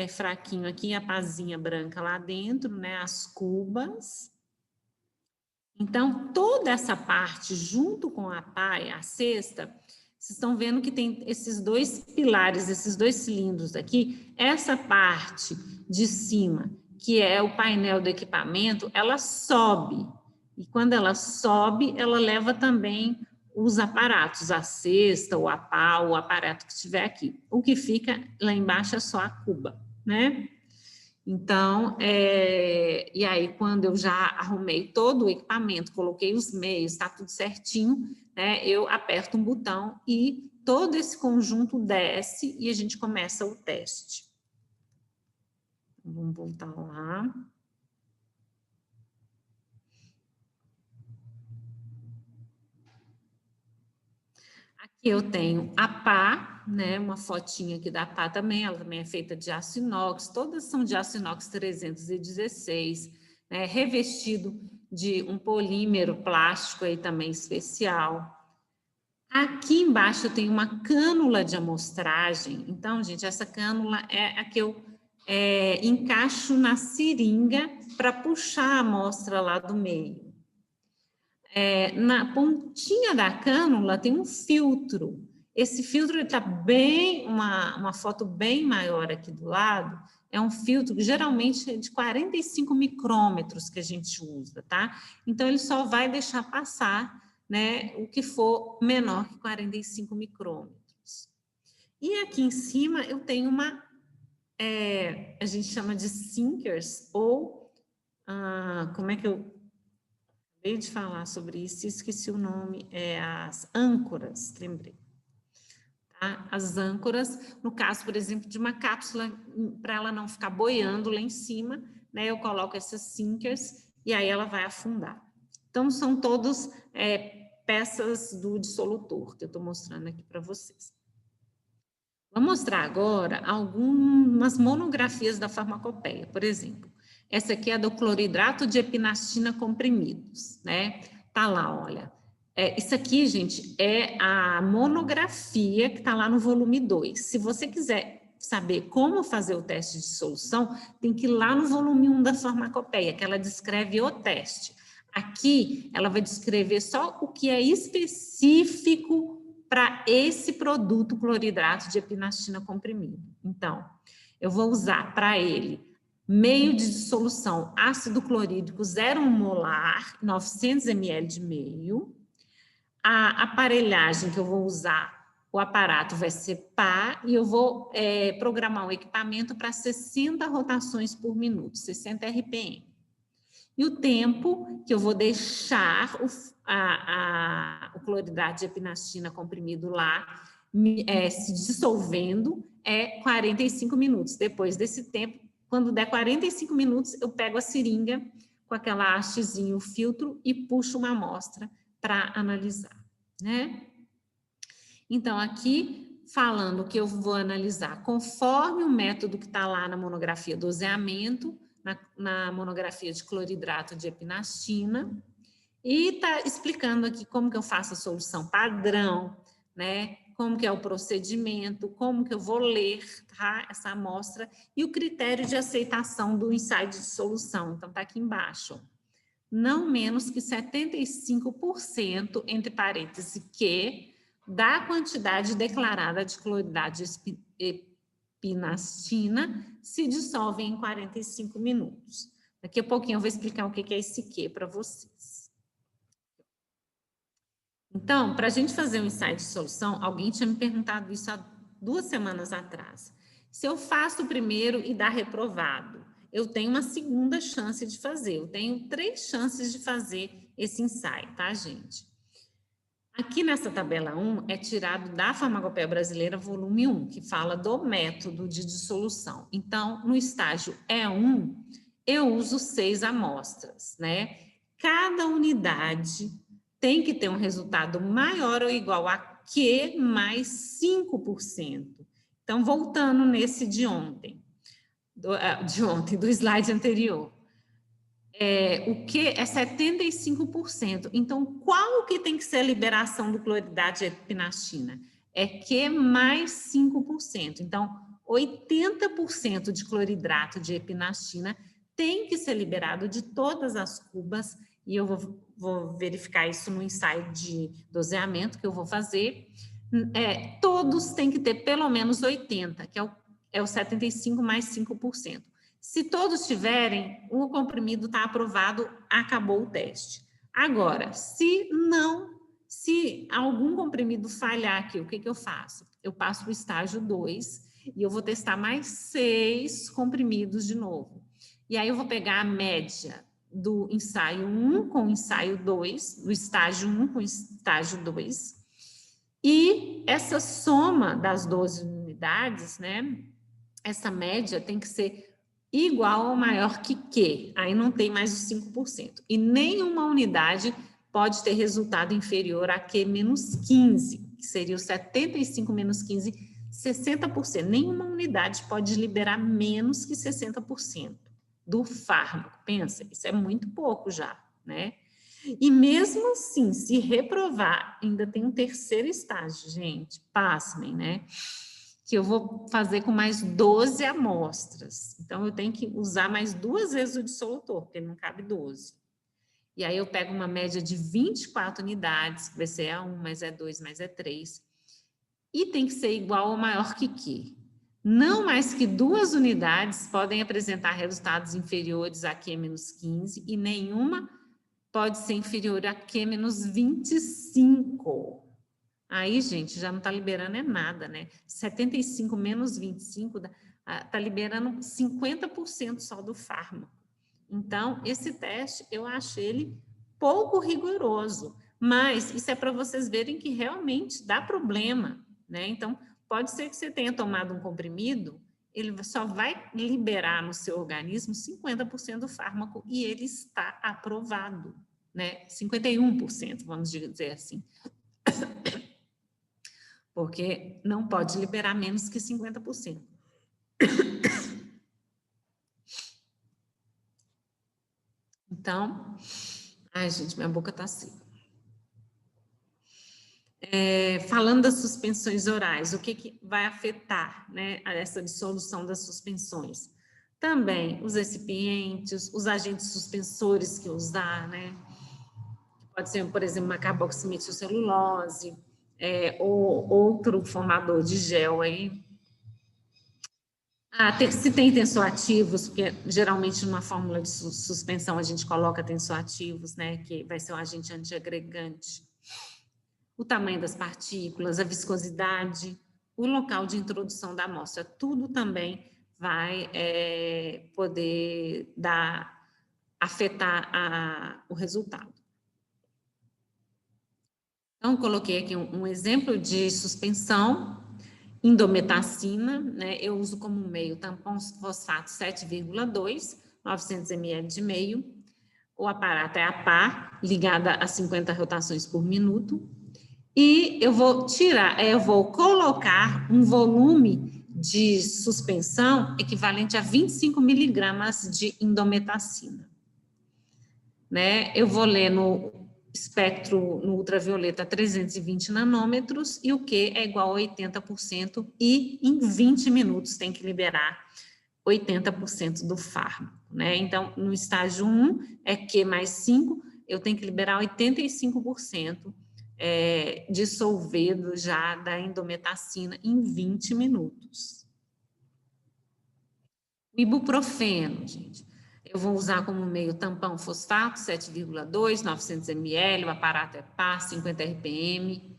fraquinho aqui, a pazinha branca lá dentro, né? As cubas. Então, toda essa parte, junto com a pá e a cesta, vocês estão vendo que tem esses 2 pilares, esses 2 cilindros aqui, essa parte de cima, que é o painel do equipamento, ela sobe. E quando ela sobe, ela leva também os aparatos, a cesta, o pá, o aparato que estiver aqui. O que fica lá embaixo é só a cuba, né? Então, e aí quando eu já arrumei todo o equipamento, coloquei os meios, está tudo certinho, né? Eu aperto um botão e todo esse conjunto desce e a gente começa o teste. Vamos voltar lá. Aqui eu tenho a pá, né? Uma fotinha aqui da pá também, ela também é feita de aço inox, todas são de aço inox 316, né? Revestido de um polímero plástico aí também especial. Aqui embaixo eu tenho uma cânula de amostragem, então, gente, essa cânula é a que eu encaixo na seringa para puxar a amostra lá do meio. Na pontinha da cânula tem um filtro. Esse filtro está bem, uma foto bem maior aqui do lado, é um filtro que geralmente é de 45 micrômetros que a gente usa, tá? Então, ele só vai deixar passar, né, o que for menor que 45 micrômetros. E aqui em cima eu tenho a gente chama de sinkers, ou, como é que eu acabei de falar sobre isso, esqueci o nome, as âncoras, lembrei. Tá? As âncoras, no caso, por exemplo, de uma cápsula, para ela não ficar boiando lá em cima, né, eu coloco essas sinkers e aí ela vai afundar. Então, são todos peças do dissolutor que eu estou mostrando aqui para vocês. Vou mostrar agora algumas monografias da farmacopeia, por exemplo. Essa aqui é do cloridrato de epinastina comprimidos, né? Tá lá, olha. Isso aqui, gente, é a monografia que tá lá no volume 2. Se você quiser saber como fazer o teste de dissolução, tem que ir lá no volume 1 da farmacopeia, que ela descreve o teste. Aqui, ela vai descrever só o que é específico para esse produto cloridrato de epinastina comprimido. Então, eu vou usar para ele meio de dissolução ácido clorídrico 0,1 molar, 900 ml de meio. A aparelhagem que eu vou usar, o aparato vai ser pá, e eu vou programar o equipamento para 60 rotações por minuto, 60 RPM. e o tempo que eu vou deixar o cloridrato de epinastina comprimido lá se dissolvendo é 45 minutos. Depois desse tempo, quando der 45 minutos, eu pego a seringa com aquela hastezinha, o filtro, e puxo uma amostra para analisar, né? Então, aqui, falando que eu vou analisar conforme o método que está lá na monografia doseamento, na monografia de cloridrato de epinastina, e está explicando aqui como que eu faço a solução padrão, né? Como que é o procedimento, como que eu vou ler, tá? Essa amostra e o critério de aceitação do ensaio de dissolução. Então, está aqui embaixo. Não menos que 75%, entre parênteses, que da quantidade declarada de cloridrato de epinastina se dissolve em 45 minutos. Daqui a pouquinho eu vou explicar o que é esse que para vocês. Então, para a gente fazer um ensaio de dissolução, alguém tinha me perguntado isso há 2 semanas atrás. Se eu faço o primeiro e dá reprovado, eu tenho uma segunda chance de fazer. Eu tenho 3 chances de fazer esse ensaio, tá, gente? Aqui nessa tabela 1 é tirado da Farmacopeia Brasileira, volume 1, que fala do método de dissolução. Então, no estágio E1, eu uso 6 amostras, né? Cada unidade tem que ter um resultado maior ou igual a Q mais 5%. Então, voltando nesse de ontem, do slide anterior. O que é 75%. Então, qual que tem que ser a liberação do cloridrato de epinastina? É Q mais 5%. Então, 80% de cloridrato de epinastina tem que ser liberado de todas as cubas, e eu vou verificar isso no ensaio de doseamento que eu vou fazer. Todos têm que ter pelo menos 80%, que é o 75% mais 5%. Se todos tiverem, o comprimido está aprovado, acabou o teste. Agora, se algum comprimido falhar aqui, o que eu faço? Eu passo para o estágio 2 e eu vou testar mais 6 comprimidos de novo. E aí eu vou pegar a média do ensaio 1 com o ensaio 2, do estágio 1 com o estágio 2, e essa soma das 12 unidades, né? Essa média tem que ser igual ou maior que Q, aí não tem mais os 5%. E nenhuma unidade pode ter resultado inferior a Q menos 15, que seria o 75 menos 15, 60%. Nenhuma unidade pode liberar menos que 60% do fármaco. Pensa, isso é muito pouco já, né? E mesmo assim, se reprovar, ainda tem um terceiro estágio, gente, pasmem, né? Que eu vou fazer com mais 12 amostras. Então, eu tenho que usar mais 2 vezes o dissolutor, porque não cabe 12. E aí, eu pego uma média de 24 unidades, que vai ser A1, mais E2, mais E3. E tem que ser igual ou maior que Q. Não mais que 2 unidades podem apresentar resultados inferiores a Q menos 15 e nenhuma pode ser inferior a Q menos 25. Aí, gente, já não está liberando é nada, né? 75 menos 25 está liberando 50% só do fármaco. Então, esse teste, eu acho ele pouco rigoroso, mas isso é para vocês verem que realmente dá problema, né? Então, pode ser que você tenha tomado um comprimido, ele só vai liberar no seu organismo 50% do fármaco e ele está aprovado, né? 51%, vamos dizer assim. Porque não pode liberar menos que 50%. Então, ai, gente, minha boca tá seca. Falando das suspensões orais, o que vai afetar, né, essa dissolução das suspensões? Também os recipientes, os agentes suspensores que usar, né? Pode ser, por exemplo, uma carboximetilcelulose, ou outro formador de gel aí. Se tem tensoativos, porque geralmente numa fórmula de suspensão a gente coloca tensoativos, né, que vai ser um agente antiagregante. O tamanho das partículas, a viscosidade, o local de introdução da amostra, tudo também vai poder dar afetar o resultado. Então, coloquei aqui um exemplo de suspensão, indometacina, né? Eu uso como meio tampão fosfato 7,2, 900 ml de meio. O aparato é a pá, ligada a 50 rotações por minuto. E eu vou colocar um volume de suspensão equivalente a 25 miligramas de indometacina. Né? Eu vou ler no espectro no ultravioleta 320 nanômetros e o Q é igual a 80% e em 20 minutos tem que liberar 80% do fármaco, né? Então, no estágio 1 é Q mais 5, eu tenho que liberar 85% dissolvido já da indometacina em 20 minutos. O ibuprofeno, gente. Eu vou usar como meio tampão fosfato, 7,2, 900 ml, o aparato é PA, 50 RPM,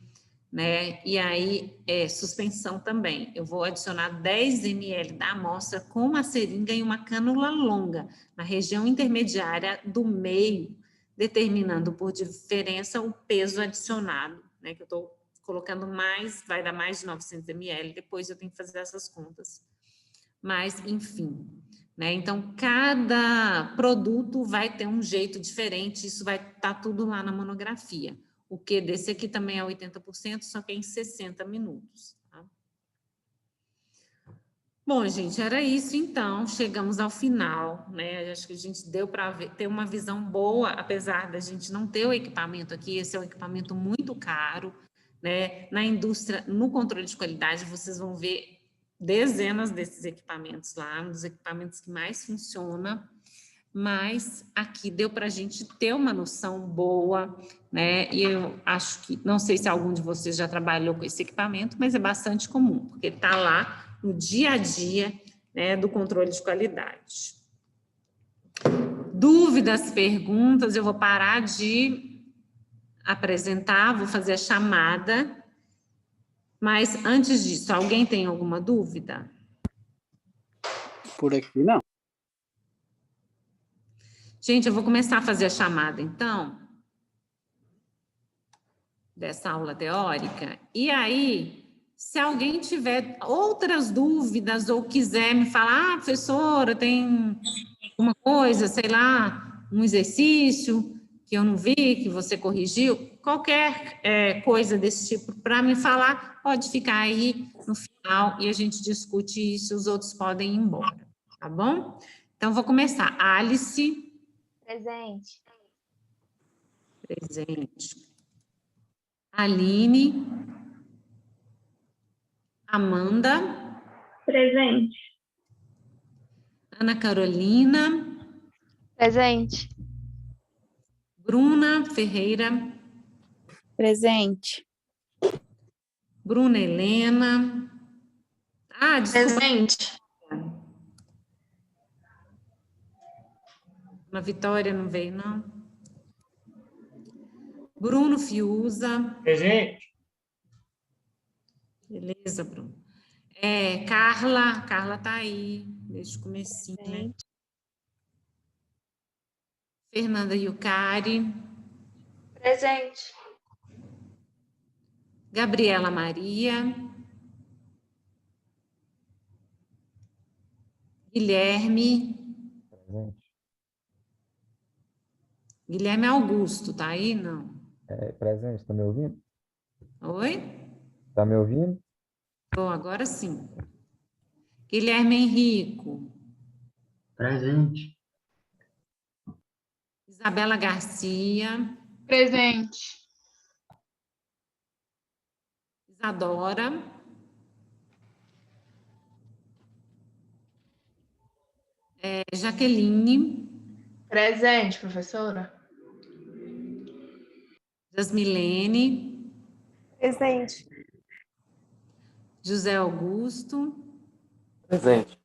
né? E aí, suspensão também. Eu vou adicionar 10 ml da amostra com uma seringa e uma cânula longa, na região intermediária do meio, determinando por diferença o peso adicionado, né? Que eu estou colocando mais, vai dar mais de 900 ml, depois eu tenho que fazer essas contas. Mas, enfim, né? Então, cada produto vai ter um jeito diferente, isso vai estar tudo lá na monografia. O que desse aqui também é 80%, só que é em 60 minutos. Tá? Bom, gente, era isso então, chegamos ao final, né? Acho que a gente deu para ter uma visão boa, apesar da gente não ter o equipamento aqui, esse é um equipamento muito caro, né? Na indústria, no controle de qualidade, vocês vão ver dezenas desses equipamentos lá, um dos equipamentos que mais funciona, mas aqui deu para a gente ter uma noção boa, né? E eu acho que, não sei se algum de vocês já trabalhou com esse equipamento, mas é bastante comum, porque ele está lá no dia a dia, né, do controle de qualidade. Dúvidas, perguntas, eu vou parar de apresentar, vou fazer a chamada, mas antes disso, alguém tem alguma dúvida? Por aqui, não. Gente, eu vou começar a fazer a chamada, então, dessa aula teórica. E aí, se alguém tiver outras dúvidas ou quiser me falar, professora, tem uma coisa, sei lá, um exercício que eu não vi, que você corrigiu, qualquer coisa desse tipo para me falar, pode ficar aí no final e a gente discute isso, os outros podem ir embora, tá bom? Então, vou começar. Alice. Presente. Presente. Aline. Amanda. Presente. Ana Carolina. Presente. Bruna Ferreira. Presente. Bruna Helena. Ah, desculpa. Presente. Ana Vitória não veio, não. Bruno Fiuza. Presente. Beleza, Bruno. Carla tá aí, desde o comecinho, né? Fernanda Yucari. Presente. Gabriela Maria. Guilherme. Presente. Guilherme Augusto, tá aí? Não. Presente, tá me ouvindo? Oi? Tá me ouvindo? Bom, agora sim. Guilherme Henrico. Presente. Isabela Garcia. Presente. Isadora. Jaqueline. Presente, professora. Jasmilene. Presente. José Augusto. Presente.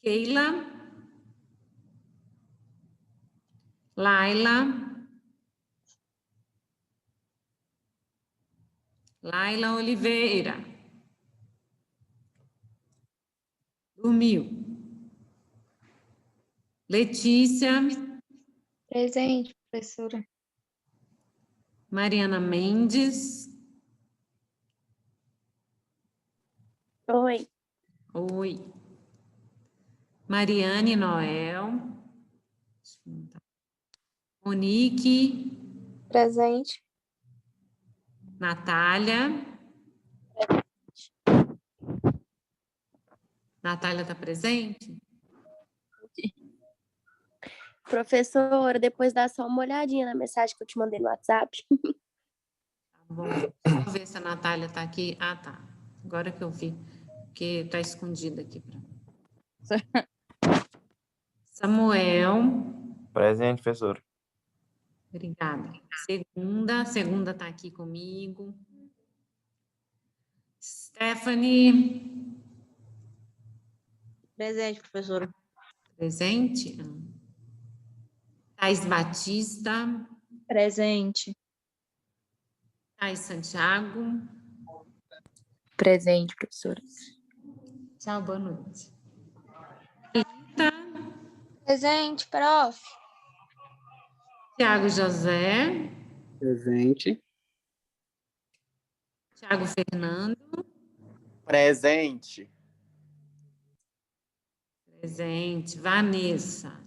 Keila. Laila. Laila Oliveira. Dormiu. Letícia, Presente, professora. Mariana Mendes. Oi. Oi. Mariane Noel. Monique. Presente. Natália. Natália está presente? Professora, depois dá só uma olhadinha na mensagem que eu te mandei no WhatsApp. Tá bom. Deixa eu ver se a Natália está aqui. Ah, tá. Agora que eu vi, porque está escondida aqui para mim. Samuel. Presente, professor. Obrigada. Segunda está aqui comigo. Stephanie. Presente, professora. Presente. Thais Batista. Presente. Thais Santiago. Presente, professora. Tchau, boa noite. Rita. Presente, prof. Tiago José. Presente. Tiago Fernando. Presente. Presente. Vanessa.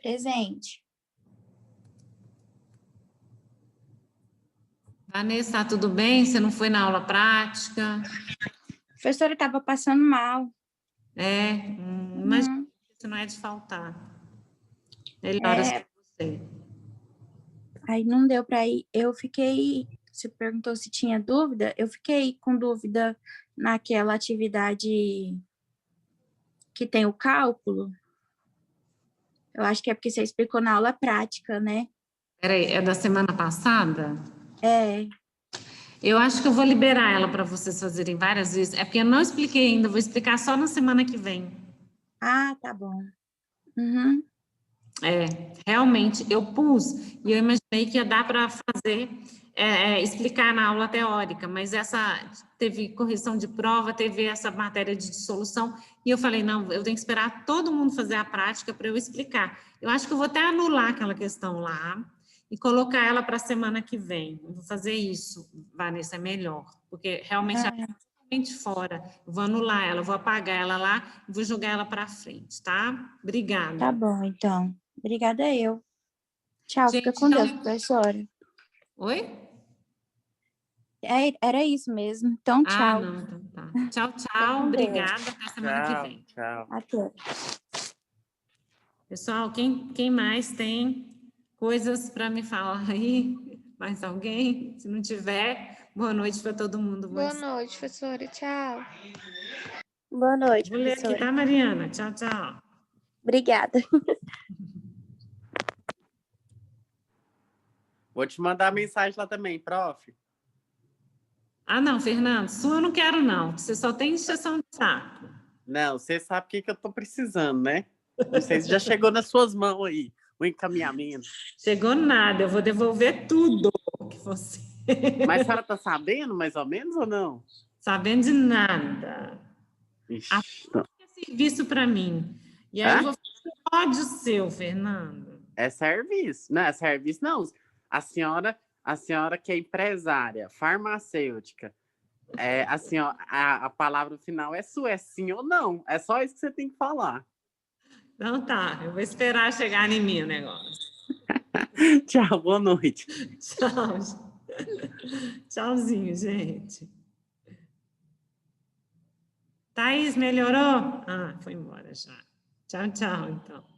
Presente. Vanessa, tá tudo bem? Você não foi na aula prática? Professora, estava passando mal. Imagina que isso não é de faltar. Melhoras para você. Aí não deu para ir. Eu fiquei, você perguntou se tinha dúvida, eu fiquei com dúvida naquela atividade que tem o cálculo. Eu acho que é porque você explicou na aula prática, né? Peraí, é da semana passada? É. Eu acho que eu vou liberar ela para vocês fazerem várias vezes. É porque eu não expliquei ainda, vou explicar só na semana que vem. Ah, tá bom. Uhum. Realmente, eu pus e eu imaginei que ia dar para fazer, explicar na aula teórica, mas teve correção de prova, teve essa matéria de dissolução, e eu falei, não, eu tenho que esperar todo mundo fazer a prática para eu explicar. Eu acho que eu vou até anular aquela questão lá e colocar ela para a semana que vem. Eu vou fazer isso, Vanessa, é melhor, porque realmente ela está totalmente fora. Eu vou anular ela, vou apagar ela lá e vou jogar ela para frente, tá? Obrigada. Tá bom, então. Obrigada eu. Tchau, Gente, fica com Deus, professora. Oi? Era isso mesmo. Então, tchau. Não, então tá. Tchau, tchau. Obrigada. Até semana que vem. Tchau. Até. Pessoal, quem mais tem coisas para me falar aí? Mais alguém? Se não tiver, boa noite para todo mundo. Boa noite, professora. Tchau. Boa noite, Vou ler aqui, professora. tá, Mariana? Tchau, tchau. Obrigada. Vou te mandar mensagem lá também, prof. Não, Fernando, sua eu não quero, não. Você só tem injeção de saco. Não, você sabe o que eu tô precisando, né? Não sei se já chegou nas suas mãos aí, o encaminhamento. Chegou nada, eu vou devolver tudo que você... Mas a senhora tá sabendo, mais ou menos, ou não? Sabendo de nada. Ixi, É serviço para mim. E aí eu vou fazer ódio seu, Fernando. é serviço. Não, é serviço não. A senhora que é empresária, farmacêutica, assim, ó, a palavra final é sua, é sim ou não. É só isso que você tem que falar. Então tá, eu vou esperar chegar em mim o negócio. Tchau, boa noite. Tchau. Tchauzinho, gente. Thaís, melhorou? Foi embora já. Tchau, tchau, então.